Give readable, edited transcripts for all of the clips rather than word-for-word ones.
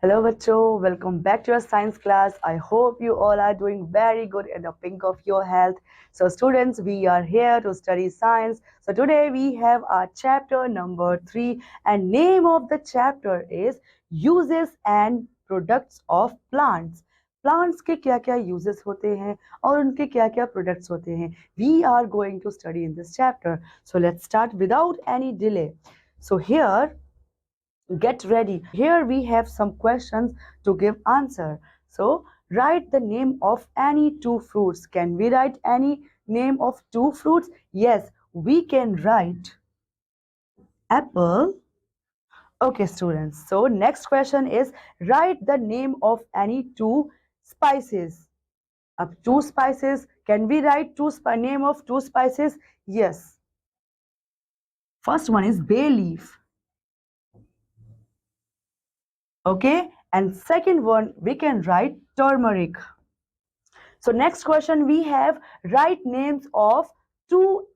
Hello, Bacho. Welcome back to your science class. I hope you all are doing very good in the pink of your health. So, students, we are here to study science. So, today we have our chapter number 3, and name of the chapter is Uses and Products of Plants. Plants के क्या क्या uses होते हैं और उनके क्या क्या products होते हैं we are going to study in this chapter so let's start without any delay so here get ready. Here we have some questions to give answer. So write the name of any two fruits. Can we write any name of two fruits? Yes, we can write apple. Okay, students, so next question is write the name of any two spices. Up two spices, can we write name of two spices? Yes, first one is bay leaf. Okay, and second one we can write turmeric. So next question we have write names of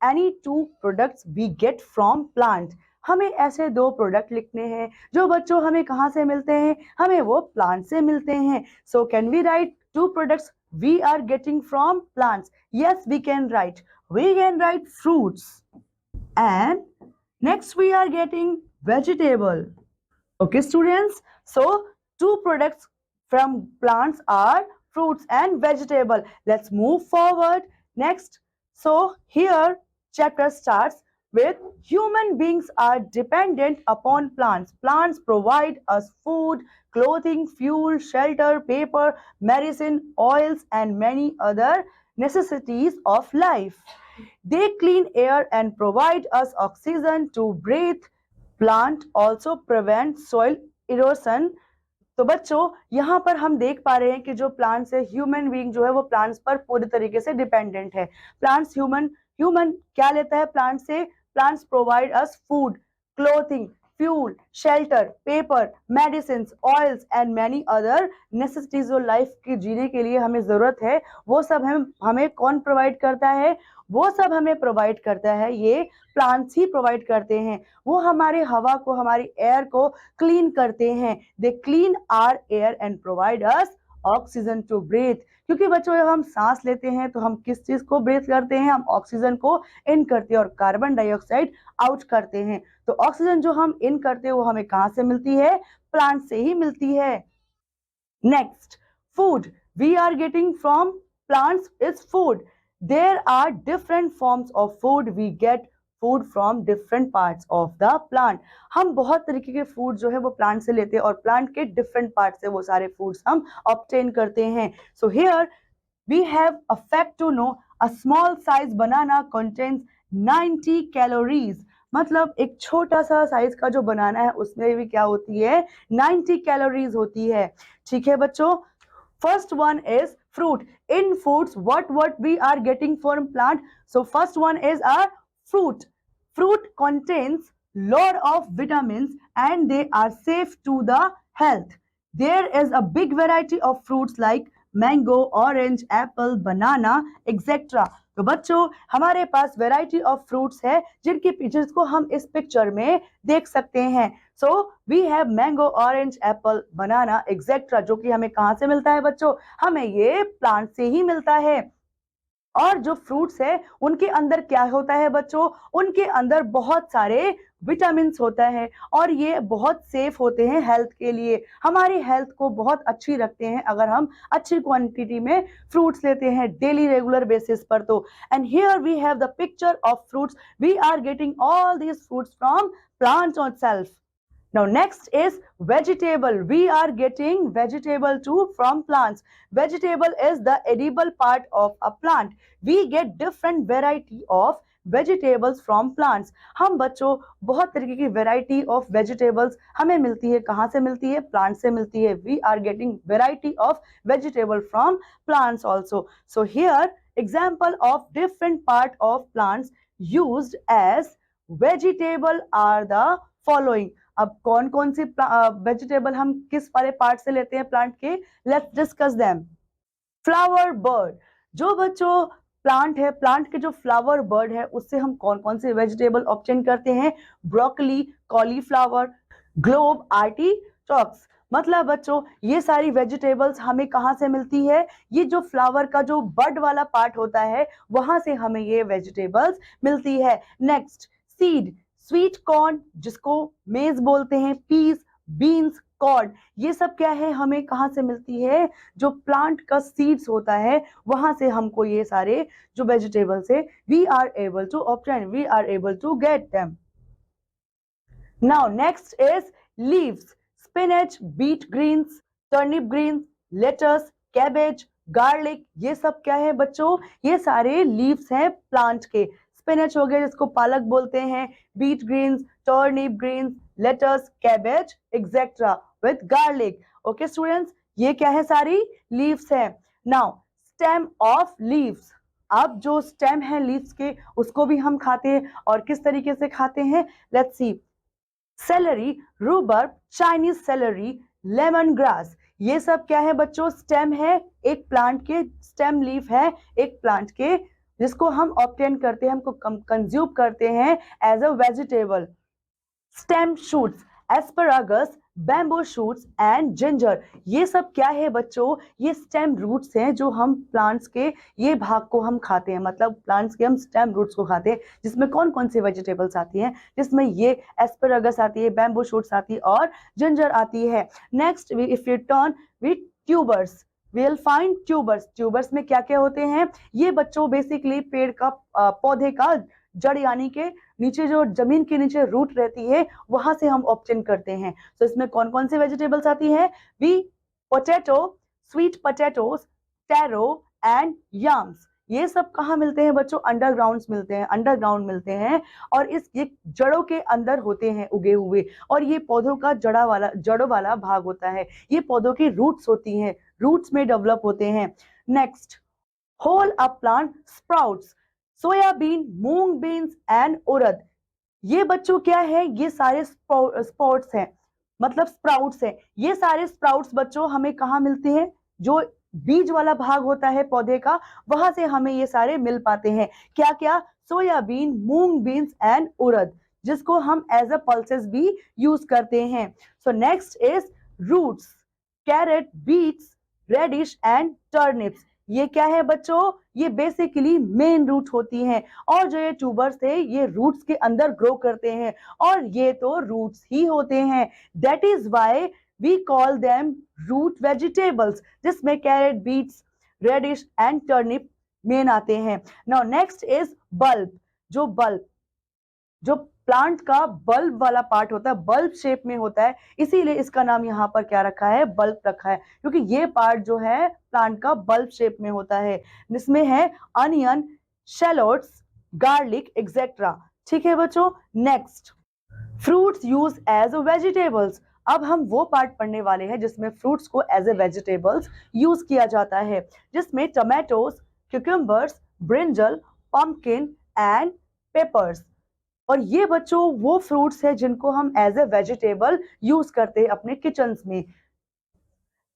any two products we get from plant. हमें ऐसे दो product लिखने हैं जो बच्चों हमें कहाँ से मिलते हैं, हमें वो प्लांट से मिलते हैं. So can we write two products we are getting from plants? Yes, we can write fruits, and next we are getting vegetable. Okay, students, so two products from plants are fruits and vegetable. Let's move forward. Next, so here chapter starts with human beings are dependent upon plants. Plants provide us food, clothing, fuel, shelter, paper, medicine, oils, and many other necessities of life. They clean air and provide us oxygen to breathe. Plant also prevent soil erosion. तो बच्चों यहाँ पर हम देख पा रहे हैं कि जो प्लांट्स है ह्यूमन बीइंग जो है वो प्लांट्स पर पूरी तरीके से डिपेंडेंट है. प्लांट्स ह्यूमन क्या लेता है प्लांट से? Plants provide us food, clothing, fuel, shelter, paper, medicine, oils and many other necessities जो लाइफ की जीने के लिए हमें जरूरत है वो सब हमें कौन प्रोवाइड करता है? वो सब हमें प्रोवाइड करता है ये प्लांट्स ही प्रोवाइड करते हैं. वो हमारे हवा को, हमारी एयर को क्लीन करते हैं. They clean our air and provide us oxygen to breathe. क्योंकि बच्चों जब हम सांस लेते हैं तो हम किस चीज को ब्रीथ करते हैं? हम ऑक्सीजन को इन करते हैं और कार्बन डाइऑक्साइड आउट करते हैं. तो ऑक्सीजन जो हम इन करते हैं वो हमें कहाँ से मिलती है? प्लांट से ही मिलती है. Next, food we are getting from plants is food. There are different forms of food. We get food from different parts of the plant. हम बहुत तरीके के फूड जो है वो प्लांट से लेते हैं और प्लांट के डिफरेंट पार्ट से वो सारे फूड्स हम ऑब्टेन करते हैं. So here we have a fact to know. A small size banana contains 90 calories. मतलब एक छोटा सा साइज का जो बनाना है उसमें भी क्या होती है? 90 कैलोरीज होती है. ठीक है बच्चों. First one is fruit. In foods, what we are getting from plant? So first one is a fruit. Fruit contains lot of vitamins and they are safe to the health. There is a big variety of fruits like mango, orange, apple, banana, etc. तो बच्चों हमारे पास variety of fruits है जिनके pictures को हम इस picture में देख सकते हैं. So we have mango, orange, apple, banana etcetera, जो कि हमें कहाँ से मिलता है बच्चों? हमें ये प्लांट से ही मिलता है. और जो फ्रूट्स है उनके अंदर क्या होता है बच्चों? उनके अंदर बहुत सारे विटामिन होता है और ये बहुत सेफ होते हैं हेल्थ के लिए. हमारी हेल्थ को बहुत अच्छी रखते हैं अगर हम अच्छी क्वांटिटी में फ्रूट्स लेते हैं डेली रेगुलर बेसिस पर. तो and here we have the picture of fruits. We are getting all these fruits from plants on self. Now next is vegetable. We are getting vegetable too from plants. Vegetable is the edible part of a plant. We get different variety of vegetables from plants. हम बच्चों बहुत तरीके की variety of vegetables हमें मिलती है. कहाँ से मिलती है? Plant से मिलती है. We are getting variety of vegetable from plants also. So here example of different part of plants used as vegetable are the following. अब कौन कौन सी वेजिटेबल हम किस वाले पार्ट से लेते हैं प्लांट के? Let's discuss them. Flower bird. जो बच्चों प्लांट है, प्लांट के जो फ्लावर बर्ड है उससे हम कौन कौन से वेजिटेबल ऑब्टेन करते हैं? Broccoli, cauliflower, globe, artichokes. मतलब बच्चों ये सारी वेजिटेबल्स हमें कहाँ से मिलती है, ये जो फ्लावर का जो बड वाला पार्ट होता है वहां से हमें ये वेजिटेबल्स मिलती है। नेक्स्ट, सीड, स्वीट कॉर्न जिसको मेज बोलते हैं, पीस, बीन्स, कॉर्न, ये सब क्या है, हमें कहाँ से मिलती है, जो प्लांट का सीड्स होता है वहां से हमको ये सारे जो वेजिटेबल्स है we are able to obtain, we are able to get them. Now next is leaves, spinach, beet greens, turnip greens, lettuce, cabbage, garlic, ये सब क्या है बच्चों, ये सारे लीव्स हैं प्लांट के। स्पिनच हो गया जिसको पालक बोलते हैं, beet greens, turnip greens, lettuce, cabbage etcetera with garlic. Okay students, ये क्या है, सारी लीव्स है। नाउ स्टेम ऑफ लीव्स, अब जो स्टेम है लीव्स के उसको भी हम खाते हैं, और किस तरीके से खाते हैं, let's see. Salary, rhubarb, Chinese salary, lemon grass, ये सब क्या है बच्चों, स्टेम है एक प्लांट के, स्टेम लीफ है एक प्लांट के जिसको हम ऑब्टेन करते हैं, हमको कंज्यूम करते हैं as a vegetable. Stem shoots, asparagus, bamboo shoots and ginger, ये सब क्या है बच्चों, ये स्टेम रूट्स हैं जो हम प्लांट्स के ये भाग को हम खाते हैं, मतलब प्लांट्स के हम स्टेम रूट्स को खाते हैं, जिसमें कौन कौन सी वेजिटेबल्स आती हैं, जिसमें ये एस्परागस आती है, बैम्बू शूट्स आती है और जिंजर आती है। Next if U turn with tubers, we'll find tubers, tubers में क्या क्या होते हैं, ये बच्चों बेसिकली पेड़ का पौधे का जड़, यानी के नीचे जो जमीन के नीचे रूट रहती है वहां से हम ऑब्टेन करते हैं। तो इसमें कौन कौन सी वेजिटेबल्स आती है, बी potato, sweet potatoes, taro and yams, ये सब कहाँ मिलते हैं बच्चों, अंडरग्राउंड मिलते हैं, अंडरग्राउंड मिलते हैं, और इस ये जड़ों के अंदर होते हैं उगे हुए, और ये पौधों का जड़ों वाला भाग होता है, ये पौधों की रूट्स होती हैं, रूट्स में डेवलप होते हैं। Next, whole a plant sprouts, soybean, moong beans and urad, ये बच्चों क्या है, ये सारे स्प्राउट्स हैं, मतलब स्प्राउट्स हैं, ये सारे स्प्राउट्स बच्चों हमें कहाँ मिलते हैं, जो बीज वाला भाग होता है पौधे का वहां से हमें ये सारे मिल पाते हैं। क्या क्या, soybean, moong beans and urad, जिसको हम एज अ पल्सेस भी यूज करते हैं। So next is roots, carrot, beets, radish and turnips, ये क्या है बच्चों, ये बेसिकली मेन रूट होती हैं, और जो ये ट्यूबर्स है ये रूट्स के अंदर ग्रो करते हैं, और ये तो रूट्स ही होते हैं, that is why we call them root vegetables, जिसमें carrot, beets, radish and turnip मेन आते हैं। नाउ नेक्स्ट इज बल्ब, जो प्लांट का बल्ब वाला पार्ट होता है, बल्ब शेप में होता है, इसीलिए इसका नाम यहाँ पर क्या रखा है, बल्ब रखा है, क्योंकि ये पार्ट जो है प्लांट का बल्ब शेप में होता है, जिसमें है अनियन, शैलोट्स, गार्लिक एक्सेट्रा। ठीक है बच्चों। Next, fruits use as vegetables, अब हम वो पार्ट पढ़ने वाले हैं जिसमें फ्रूट्स को एज ए वेजिटेबल्स यूज किया जाता है, जिसमें tomatoes, cucumbers, brinjal, pumpkin and papers, और ये बच्चों वो फ्रूट्स है जिनको हम एज ए वेजिटेबल यूज करते हैं अपने किचन्स में।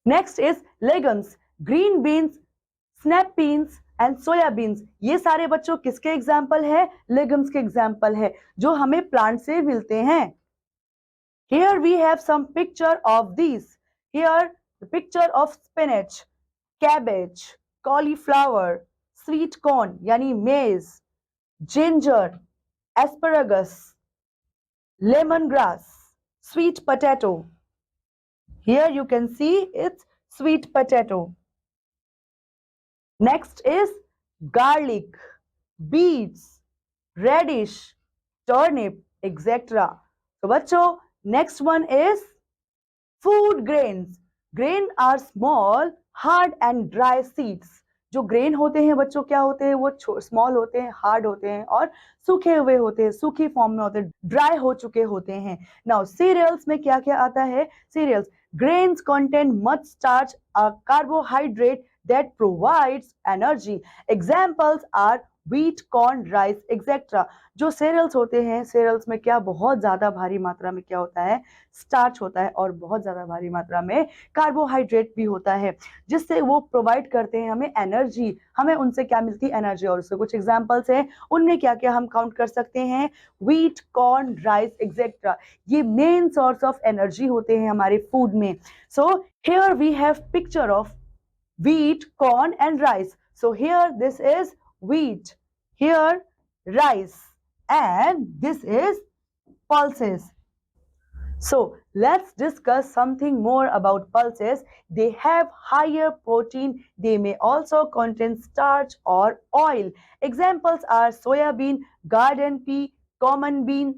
Next is legumes, green beans, snap beans and soya beans, ये सारे बच्चों किसके एग्जाम्पल है, लेगम्स के एग्जाम्पल है जो हमें प्लांट से मिलते हैं। Here we have some picture of these. Here the picture of spinach, cabbage, cauliflower, sweet corn यानी maize, ginger, asparagus, lemongrass, sweet potato. Here you can see it's sweet potato. Next is garlic, beets, radish, turnip, etc. So बच्चों, next one is food grains. Grain are small, hard and dry seeds. जो grain होते हैं बच्चों क्या होते हैं, वो small होते हैं, हार्ड होते हैं और सूखे हुए होते हैं, सूखी फॉर्म में होते हैं, ड्राई हो चुके होते हैं। नाउ सीरियल्स में क्या क्या आता है, serials, grains contain much starch, a carbohydrate that provides energy. Examples are wheat, corn, rice, etc. जो cereals होते हैं, cereals में क्या बहुत ज्यादा भारी मात्रा में क्या होता है, स्टार्च होता है और बहुत ज्यादा भारी मात्रा में कार्बोहाइड्रेट भी होता है, जिससे वो प्रोवाइड करते हैं हमें एनर्जी। हमें उनसे क्या मिलती है, एनर्जी। और उसके कुछ एग्जांपल्स हैं, उनमें क्या क्या हम काउंट कर सकते हैं, व्हीट, कॉर्न, राइस, एक्सेट्रा। ये मेन सोर्स ऑफ एनर्जी होते हैं हमारे फूड में। So here we have picture of wheat, corn and rice. So here this is wheat, here rice, and this is pulses. So let's discuss something more about pulses. They have higher protein. They may also contain starch or oil. Examples are soya bean, garden pea, common bean,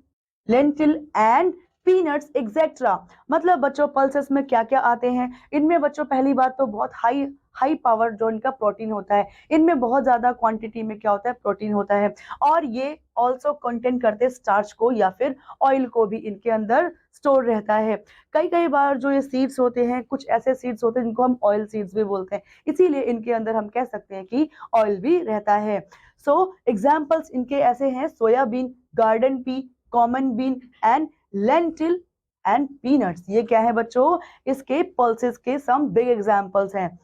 lentil and peanuts etcetera. मतलब बच्चों pulses में क्या क्या आते हैं, इनमें बच्चों पहली बात तो बहुत हाई पावर जो इनका प्रोटीन होता है, इनमें बहुत ज्यादा क्वांटिटी में क्या होता है, प्रोटीन होता है। और ये ऑल्सो कंटेंट करते हैं स्टार्च को या फिर ऑयल को भी इनके अंदर स्टोर रहता है। कई बार जो ये सीड्स होते हैं, कुछ ऐसे सीड्स होते हैं जिनको हम ऑयल सीड्स भी बोलते हैं, इसीलिए इनके अंदर हम कह सकते हैं कि ऑयल भी रहता है। सो एग्जाम्पल्स इनके ऐसे हैं, soybean, garden pea, common bean and lentil and peanuts. ये क्या है बच्चों, इसके पल्सेस के सम बिग एग्जांपल्स हैं।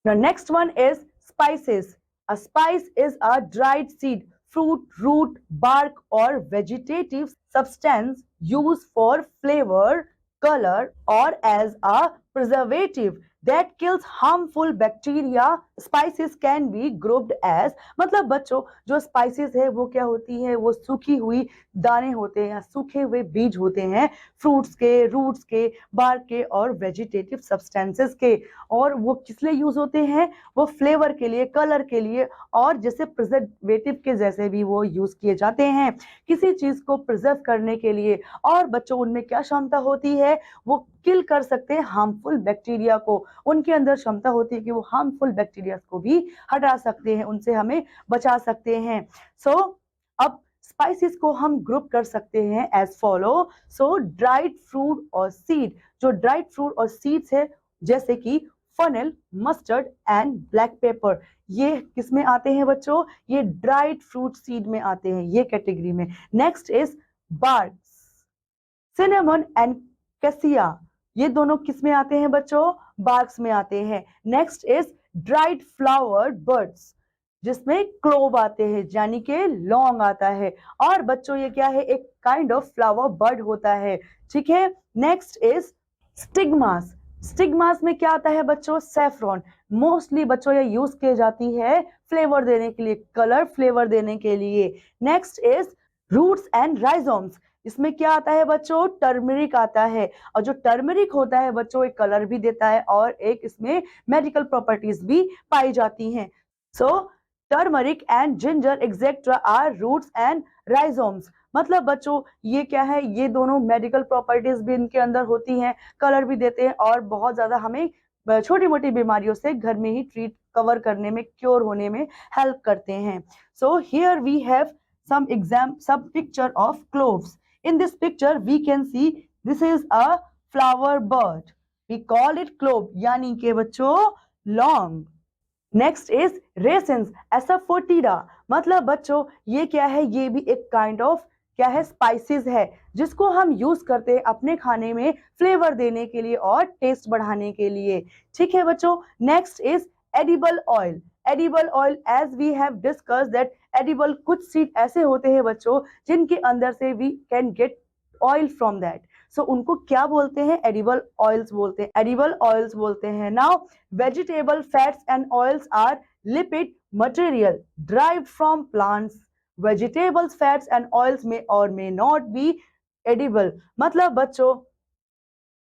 The next one is spices. A spice is a dried seed, fruit, root, bark or vegetative substance used for flavor, color or as a preservative that kills harmful bacteria. Spices can be grouped as, मतलब बच्चों जो spices है वो क्या होती है, वो सूखी हुई दाने होते हैं या सूखे हुए बीज होते हैं, फ्रूट्स के, रूट्स के, बार्क के और वेजिटेटिव सब्सटेंसेस के। और वो किस लिए यूज होते हैं, वो फ्लेवर के लिए, कलर के लिए और जैसे प्रिजर्वेटिव के जैसे भी वो यूज किए जाते हैं, किसी चीज को प्रिजर्व करने के लिए। और बच्चों उनमें क्या क्षमता होती है, वो किल कर सकते हैं हार्मफुल बैक्टीरिया को। उनके अंदर क्षमता होती है कि वो हार्मफुल बैक्टीरिया को भी हटा सकते हैं, उनसे हमें बचा सकते हैं। सो अब स्पाइसेस को हम ग्रुप कर सकते हैं एज फॉलो। सो ड्राइड फ्रूट और सीड, जो ड्राइड फ्रूट और सीड्स है जैसे कि funnel, mustard and black pepper, ये किस में आते हैं बच्चों, ये ड्राइड फ्रूट सीड में आते हैं, ये कैटेगरी में। Next is barks, cinnamon and cassia, ये दोनों किस में आते हैं बच्चों, बार्क्स में आते हैं। Next is dried flower birds, जिसमें क्लोव आते हैं यानी कि लौंग आता है। और बच्चों ये क्या है, एक काइंड ऑफ फ्लावर बर्ड होता है, ठीक है। नेक्स्ट इज स्टिग्मास, स्टिग्मास में क्या आता है बच्चों, सैफरॉन। मोस्टली बच्चों ये यूज की जाती है फ्लेवर देने के लिए, कलर फ्लेवर देने के लिए। Next is roots and rhizomes, इसमें क्या आता है बच्चों, टर्मरिक आता है। और जो टर्मरिक होता है बच्चों एक कलर भी देता है और एक इसमें मेडिकल प्रॉपर्टीज भी पाई जाती हैं। So turmeric and ginger etcetera are roots and rhizomes. मतलब बच्चों ये क्या है, ये दोनों मेडिकल प्रॉपर्टीज भी इनके अंदर होती हैं, कलर भी देते हैं और बहुत ज्यादा हमें छोटी मोटी बीमारियों से घर में ही ट्रीट कवर करने में, क्योर होने में हेल्प करते हैं। So here we have some picture of cloves. In this picture we can see this is a flower bird, we call it clove यानी कि बच्चों लौंग। नेक्स्ट इज रेसिन्स, एसाफोटिडा, मतलब बच्चों ये क्या है, ये भी एक काइंड ऑफ क्या है, स्पाइसेस है, जिसको हम यूज करते हैं अपने खाने में फ्लेवर देने के लिए और टेस्ट बढ़ाने के लिए, ठीक है बच्चों। Next is edible oil, edible oil as we have discuss that edible, कुछ सीड ऐसे होते हैं बच्चों जिनके अंदर से we can get oil from that, so उनको क्या बोलते हैं, एडिबल ऑयल्स बोलते हैं, एडिबल ऑयल्स बोलते हैं। Now vegetable fats and oils are lipid material derived from plants, vegetables fats and oils में और मे नॉट बी एडिबल। मतलब बच्चों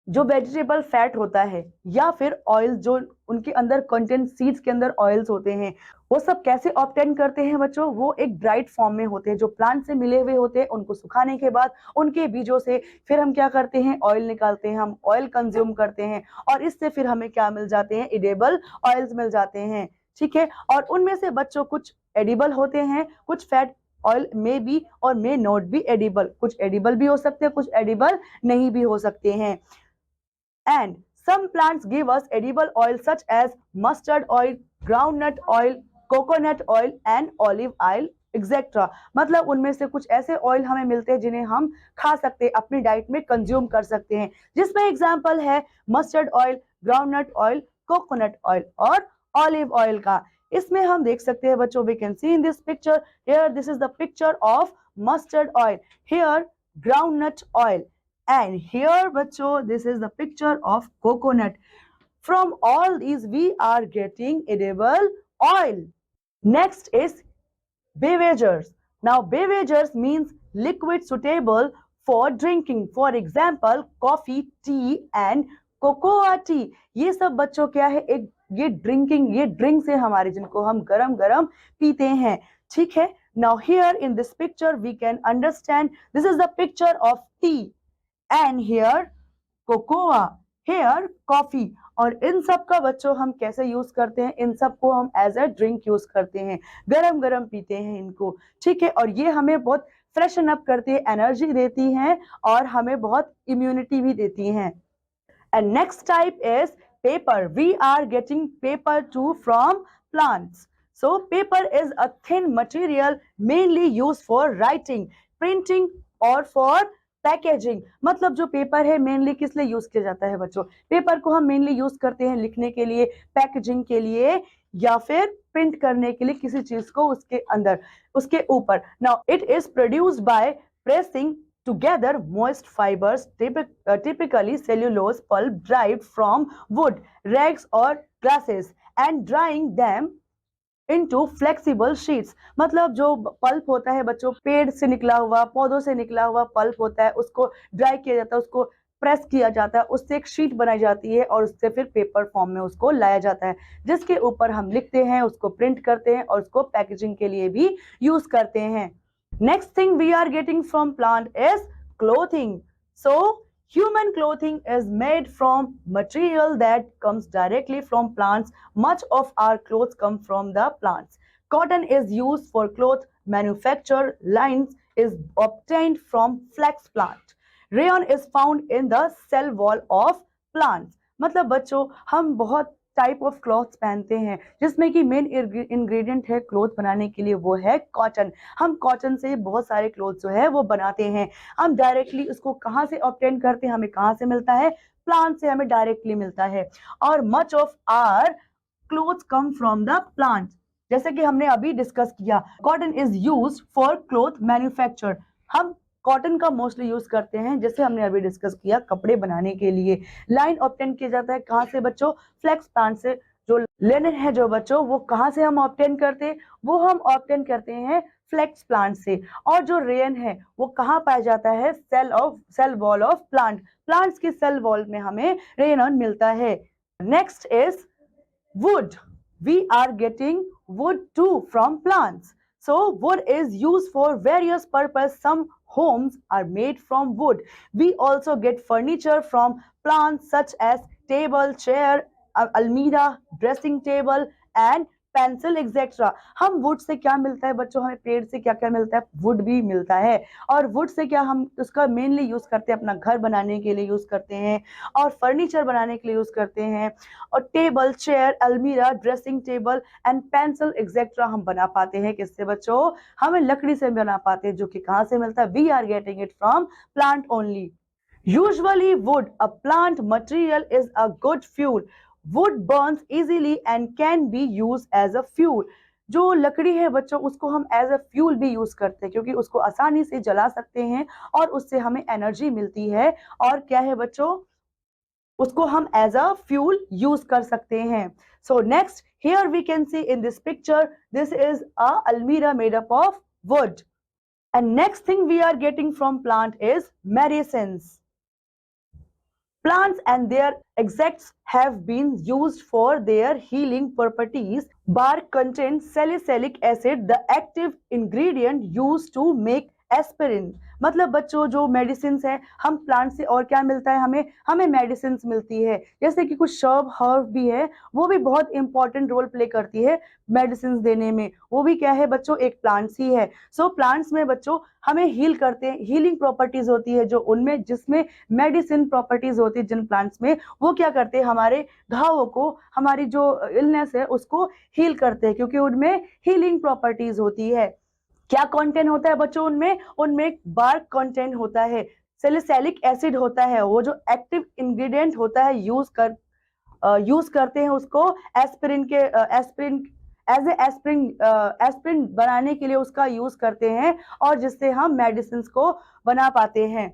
जो वेजिटेबल फैट होता है या फिर ऑयल जो उनके अंदर कंटेंट, सीड्स के अंदर ऑयल्स होते हैं, वो सब कैसे ऑब्टेन करते हैं बच्चों, वो एक ड्राइड फॉर्म में होते हैं, जो प्लांट से मिले हुए होते हैं, उनको सुखाने के बाद उनके बीजों से फिर हम क्या करते हैं, ऑयल निकालते हैं, हम ऑयल कंज्यूम करते हैं और इससे फिर हमें क्या मिल जाते हैं, एडिबल ऑयल्स मिल जाते हैं, ठीक है। और उनमें से बच्चों कुछ एडिबल होते हैं, कुछ फैट ऑयल में बी और मे नॉट बी एडिबल, कुछ एडिबल भी हो सकते हैं, कुछ एडिबल नहीं भी हो सकते हैं। And some plants give us edible oil such as mustard oil, groundnut oil, coconut oil and olive oil etcetera. मतलब उनमें से कुछ ऐसे ऑयल हमें मिलते हैं जिन्हें हम खा सकते हैं, अपनी डाइट में कंज्यूम कर सकते हैं, जिसमें एग्जांपल है mustard oil, groundnut oil, coconut oil और ऑलिव ऑयल का। इसमें हम देख सकते हैं बच्चों, we can see in this picture, here this is the picture of mustard oil, here groundnut oil, and here बच्चों this is the picture of coconut. From all these we are getting edible oil. Next is beverages. Now beverages means liquid suitable for drinking, for example coffee, tea and cocoa tea. ये सब बच्चों क्या है, एक ये drinking, ये drinks है हमारे जिनको हम गरम गरम पीते हैं, ठीक है। Now here in this picture we can understand this is the picture of tea and here cocoa, here coffee। और इन सब का बच्चों हम कैसे यूज करते हैं, इन सब को हम एज अ ड्रिंक यूज करते हैं, गरम गरम पीते हैं इनको, ठीक है। और ये हमें बहुत फ्रेशन अप करती है, एनर्जी देती हैं और हमें बहुत इम्यूनिटी भी देती हैं। And next type is paper. We are getting paper too from plants. So paper is a thin material mainly used for writing, printing or for packaging. मतलब जो पेपर है मेनली किस लिए यूज किया जाता है बच्चों, पेपर को हम मेनली यूज करते हैं लिखने के लिए, पैकेजिंग के लिए या फिर प्रिंट करने के लिए किसी चीज को उसके अंदर, उसके ऊपर। Now it is produced by pressing together moist fibers, typically cellulose pulp derived from wood, rags or grasses, and drying them into flexible sheets। मतलब जो पल्प होता है बच्चों, पेड़ से निकला हुआ, पौधों से निकला हुआ पल्प होता है, उसको ड्राई किया जाता है, उसको प्रेस किया जाता है, उससे एक शीट बनाई जाती है और उससे फिर पेपर फॉर्म में उसको लाया जाता है, जिसके ऊपर हम लिखते हैं, उसको प्रिंट करते हैं और उसको पैकेजिंग के लिए भी यूज करते हैं। Next thing we are getting from plant is clothing. So human clothing is made from material that comes directly from plants. Much of our clothes come from the plants. Cotton is used for cloth manufacture. Lines is obtained from flax plant. Rayon is found in the cell wall of plants. मतलब बच्चों हम बहुत type of clothes पहनते हैं जिसमें कि main ingredient है cloth बनाने के लिए, वो है कॉटन। हम कॉटन से बहुत सारे क्लॉथ जो है वो बनाते हैं। हम डायरेक्टली उसको कहाँ से ऑब्टेन करते हैं, हमें कहाँ से मिलता है, प्लांट से हमें डायरेक्टली मिलता है। और much of our clothes come from the plant, जैसे कि हमने अभी डिस्कस किया, cotton is used for cloth manufacture. हम कॉटन का मोस्टली यूज करते हैं, जैसे हमने अभी डिस्कस किया, कपड़े बनाने के लिए। लाइन ऑब्टेन किया जाता है कहाँ से बच्चों, फ्लेक्स प्लांट से। जो लिनन है जो बच्चों, वो कहाँ से हम ऑब्टेन करते हैं, वो हम ऑब्टेन करते हैं फ्लेक्स प्लांट से। और जो रेयन है वो कहाँ पाया जाता है, cell wall of plant, plants की सेल वॉल में हमें रेयन मिलता है। Next is wood. We are getting wood too from plants. So wood is used for various purposes. Some homes are made from wood. We also get furniture from plants such as table, chair, almirah, dressing table and pencil etcetera. हम would say क्या मिलता है बच्चों, हमें पेड़ से क्या क्या मिलता है, वुड भी मिलता है। और वुड से क्या हम उसका मेनली यूज करते हैं, अपना घर बनाने के लिए यूज करते हैं और फर्नीचर बनाने के लिए यूज करते हैं। और टेबल, चेयर, अलमीरा, dressing table and pencil etcetera हम बना पाते हैं किससे बच्चों, हमें लकड़ी से बना पाते हैं, जो कि कहाँ से मिलता है, we are getting it from plant only. Usually wood, a plant material, is a good fuel. Wood burns easily and can be used as a fuel. जो लकड़ी है बच्चों उसको हम एज अ फ्यूल भी यूज करते हैं, क्योंकि उसको आसानी से जला सकते हैं और उससे हमें एनर्जी मिलती है। और क्या है बच्चों, उसको हम एज अ फ्यूल यूज कर सकते हैं। So next, here we can see in this picture, this is a अलमीरा made up of wood. And next thing we are getting from plant is medicines. Plants and their extracts have been used for their healing properties. Bark contains salicylic acid, the active ingredient used to make aspirin. मतलब बच्चों जो medicine है, हम plant से और क्या मिलता है, हमें हमें मेडिसिन मिलती है। जैसे कि कुछ शर्ब हर्ब भी है, वो भी बहुत इंपॉर्टेंट रोल प्ले करती है मेडिसिन देने में। वो भी क्या है बच्चों, एक प्लांट्स ही है। सो प्लांट्स में बच्चों हमें हील करते हैं, हीलिंग प्रॉपर्टीज होती है जो उनमें, जिसमें मेडिसिन प्रॉपर्टीज होती है जिन प्लांट्स में, वो क्या करते हैं, हमारे घावों को, हमारी जो इलनेस है उसको हील करते हैं, क्योंकि उनमें हीलिंग प्रॉपर्टीज होती है। क्या कंटेंट होता है बच्चों उनमें, उनमें बार्क कंटेंट होता है, सैलिसिलिक एसिड होता है, वो जो एक्टिव इंग्रेडिएंट होता है यूज करते हैं उसको एस्पिरिन के aspirin as a aspirin aspirin बनाने के लिए उसका यूज करते हैं, और जिससे हम मेडिसिन को बना पाते हैं।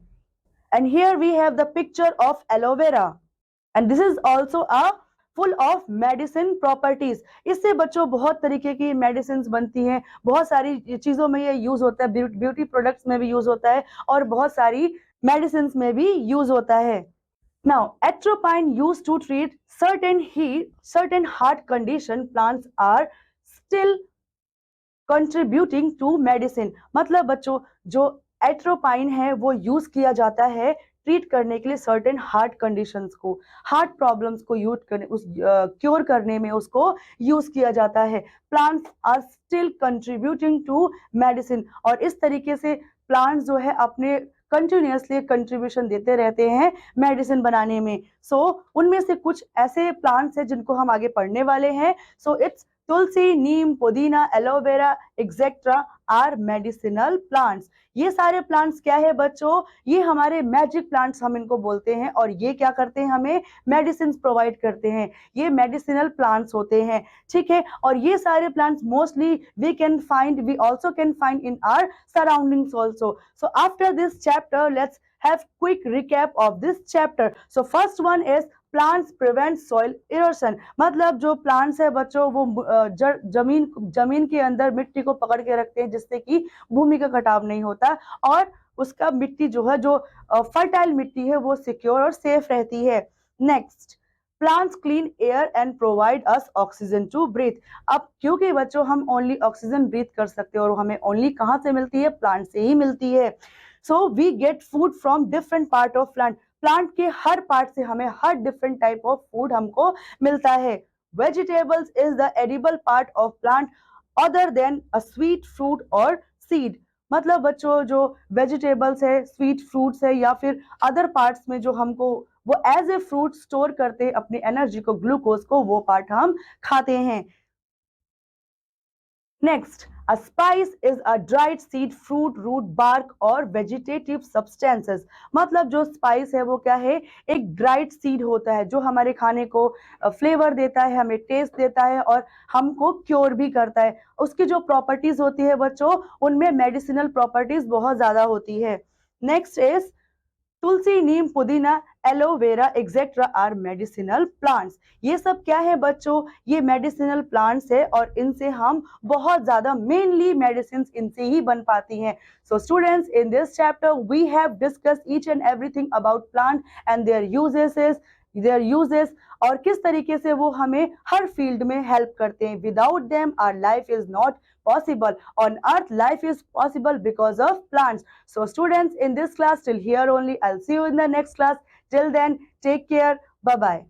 And here we have the picture of aloe vera, and this is also a full of medicine properties. इससे बच्चों बहुत तरीके की मेडिसिन बनती हैं, बहुत सारी चीजों में ये यूज होता है, ब्यूटी प्रोडक्ट्स में भी यूज होता है, और बहुत सारी मेडिसिन में भी यूज होता है। Now, atropine used to treat certain heart condition. Plants are still contributing to medicine. मतलब बच्चों जो एट्रोपाइन है वो यूज किया जाता है ट्रीट करने के लिए सर्टेन हार्ट कंडीशंस को, हार्ट प्रॉब्लम्स को यूज करने, उस क्योर करने में उसको यूज किया जाता है। Plants are still contributing to medicine, और इस तरीके से प्लांट्स जो है अपने कंटिन्यूअसली कंट्रीब्यूशन देते रहते हैं मेडिसिन बनाने में। सो उनमें से कुछ ऐसे प्लांट्स हैं जिनको हम आगे पढ़ने वाले हैं। So it's tulsi, neem, pudina, aloe vera etcetera are medicinal plants. ये सारे प्लांट्स क्या है बच्चों, ये हमारे मैजिक प्लांट्स हम इनको बोलते हैं, और ये क्या करते हैं, हमें मेडिसिन प्रोवाइड करते हैं। ये मेडिसिनल प्लांट्स होते हैं, ठीक है। और ये सारे plants mostly we also can find in our surroundings also. So after this chapter, let's have quick recap of this chapter. So first one is plants prevent soil erosion. मतलब जो plants है बच्चों वो जमीन के अंदर मिट्टी को पकड़ के रखते हैं, जिससे कि भूमि का कटाव नहीं होता, और उसका मिट्टी जो है, जो फर्टाइल मिट्टी है, वो सिक्योर और सेफ रहती है। Next, plants clean air and provide us oxygen to breathe. अब क्योंकि बच्चों हम ओनली ऑक्सीजन ब्रीथ कर सकते हैं, और हमें ओनली कहाँ से मिलती है, प्लांट से ही मिलती है। So we get food from different part of plant. Plant के हर पार्ट से हमें हर डिफरेंट टाइप ऑफ फूड हमको मिलता है। Vegetables is the edible part of plant other than a sweet fruit और सीड। मतलब बच्चों जो वेजिटेबल्स है, स्वीट फ्रूट्स है, या फिर अदर पार्ट्स में जो हमको वो एज ए फ्रूट स्टोर करते हैं अपनी एनर्जी को, ग्लूकोज को, वो पार्ट हम खाते हैं। Next, a spice is a dried seed, fruit, root, bark और vegetative substances। मतलब जो स्पाइस है वो क्या है, एक ड्राइड सीड होता है जो हमारे खाने को फ्लेवर देता है, हमें टेस्ट देता है, और हमको क्योर भी करता है। उसकी जो प्रॉपर्टीज होती है बच्चों, उनमें मेडिसिनल प्रॉपर्टीज बहुत ज्यादा होती है। Next is tulsi, neem, pudina, aloe vera etcetera are medicinal plants. ये सब क्या है बच्चों, ये मेडिसिनल प्लांट्स है, और इनसे हम बहुत ज्यादा मेनली मेडिसिन इनसे ही बन पाती हैं। So students, in this chapter we have discuss each and everything about plant and their uses, और किस तरीके से वो हमें हर फील्ड में हेल्प करते हैं। Without them our life is not possible. On earth, life is possible because of plants. So students, in this class till here only. I'll see you in the next class. Till then, take care. Bye bye.